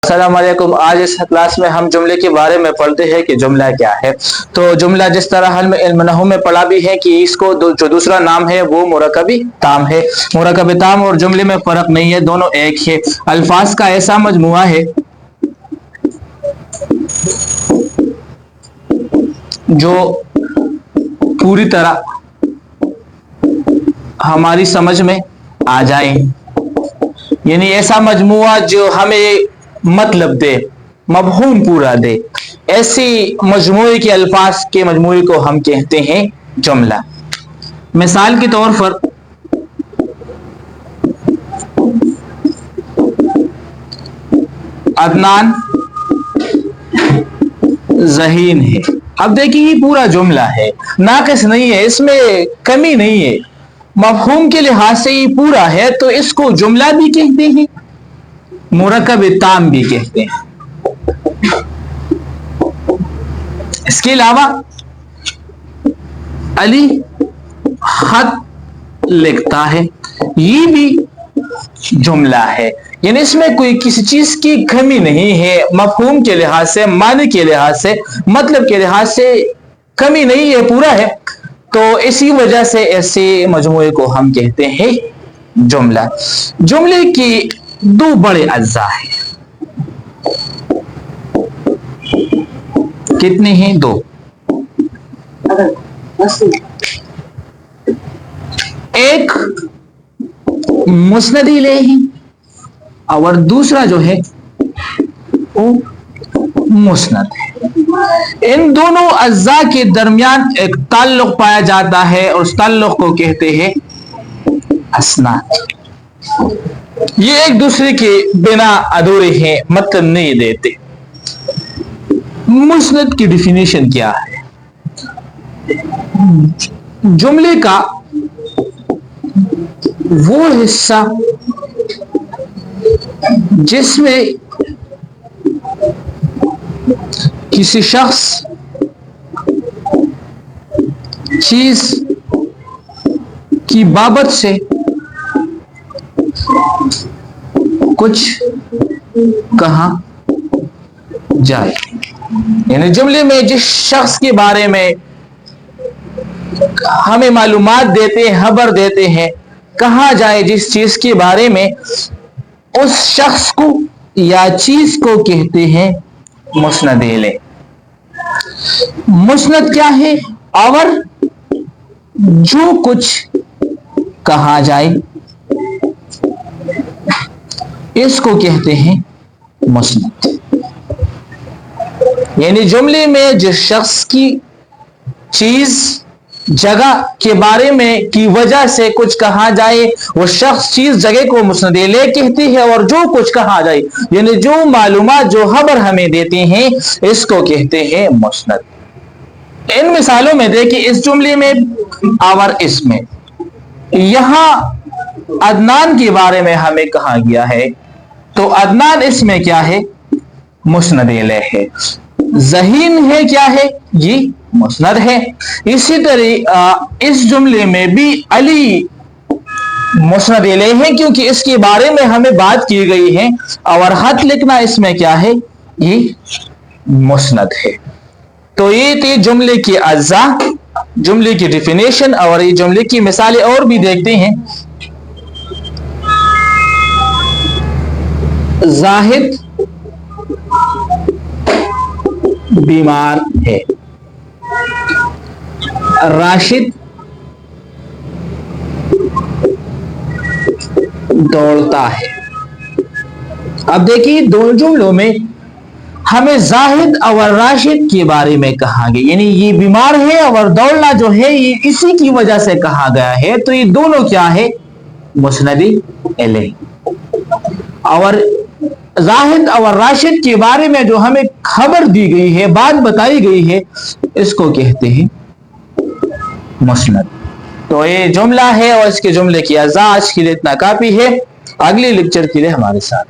अस्सलाम वालेकुम। आज इस क्लास में हम जुमले के बारे में पढ़ते हैं कि जुमला क्या है। तो जुमला जिस तरह हम इल्म नहू में पढ़ा भी है कि इसको जो दूसरा नाम है वो मुरक्कबी ताम है। मुरक्कबी ताम और जुमले में फर्क नहीं है, दोनों एक है। अल्फाज का ऐसा मजमुआ है जो पूरी तरह हमारी समझ में आ जाए, यानी ऐसा मजमुआ जो हमें मतलब दे, मफहूम पूरा दे। ऐसी मजमूए के अल्फाज के मजमूए को हम कहते हैं जुमला। मिसाल के तौर पर अदनान ज़हीन है। अब देखिए ये पूरा जुमला है, नाक़िस नहीं है, इसमें कमी नहीं है, मफहूम के लिहाज से ये पूरा है, तो इसको जुमला भी कहते हैं, मुरक्कब ताम भी कहते हैं। इसके अलावा अली खत लिखता है, ये भी जुमला है, यानी इसमें कोई किसी चीज की कमी नहीं है, मफहूम के लिहाज से, माने के लिहाज से, मतलब के लिहाज से कमी नहीं है, पूरा है। तो इसी वजह से ऐसे मजमूए को हम कहते हैं जुमला। जुमले की दो बड़े अज्जा हैं। कितने हैं? दो। एक मुस्नद इलैही और दूसरा जो है वो मुस्नद है। इन दोनों अज्जा के दरमियान एक ताल्लुक पाया जाता है और उस ताल्लुक को कहते हैं अस्नाद। ये एक दूसरे के बिना अधूरे हैं, मतलब नहीं देते। मुस्नद की डिफिनेशन क्या है? जुमले का वो हिस्सा जिसमें किसी शख्स, चीज की बाबत से कुछ कहा जाए, यानी जुमले में जिस शख्स के बारे में हमें मालूमात देते हैं, खबर देते हैं, कहा जाए जिस चीज के बारे में, उस शख्स को या चीज को कहते हैं मुस्नद इलैही। मुस्नद क्या है? और जो कुछ कहा जाए इसको कहते हैं मुस्नद। यानी जुमले में जिस शख्स की, चीज, जगह के बारे में की वजह से कुछ कहा जाए, वो शख्स, चीज, जगह को मुस्नद इलैही कहते हैं। और जो कुछ कहा जाए, यानी जो मालूमात, जो खबर हमें देते हैं, इसको कहते हैं मुस्नद। इन मिसालों में देखिए, इस जुमले में और इसमें, यहां अदनान के बारे में हमें कहा गया है, तो अदनान इसमें क्या है? मुस्नद इलैही है। ज़हीन है, क्या है? ये मुस्नद है। इसी तरह इस जुमले में भी अली मुस्नद इलैही है, क्योंकि इसके बारे में हमें बात की गई है। और खत लिखना इसमें क्या है? ये मुस्नद है। तो ये थे जुमले के अज्जा, जुमले की डिफिनेशन, और ये जुमले की मिसालें और भी देखते हैं। जाहिद बीमार है, राशिद दौड़ता है। अब देखिए, दोनों जुमलों में हमें जाहिद और राशिद के बारे में कहा गया, यानी ये बीमार है और दौड़ना जो है ये इसी की वजह से कहा गया है। तो ये दोनों क्या है? मुस्नद इलैही। और जाहिद और राशिद के बारे में जो हमें खबर दी गई है, बात बताई गई है, इसको कहते हैं मुस्नद। तो ये जुमला है और इसके जुमले की अज़ा। आज के लिए इतना काफी है। अगले लेक्चर के लिए हमारे साथ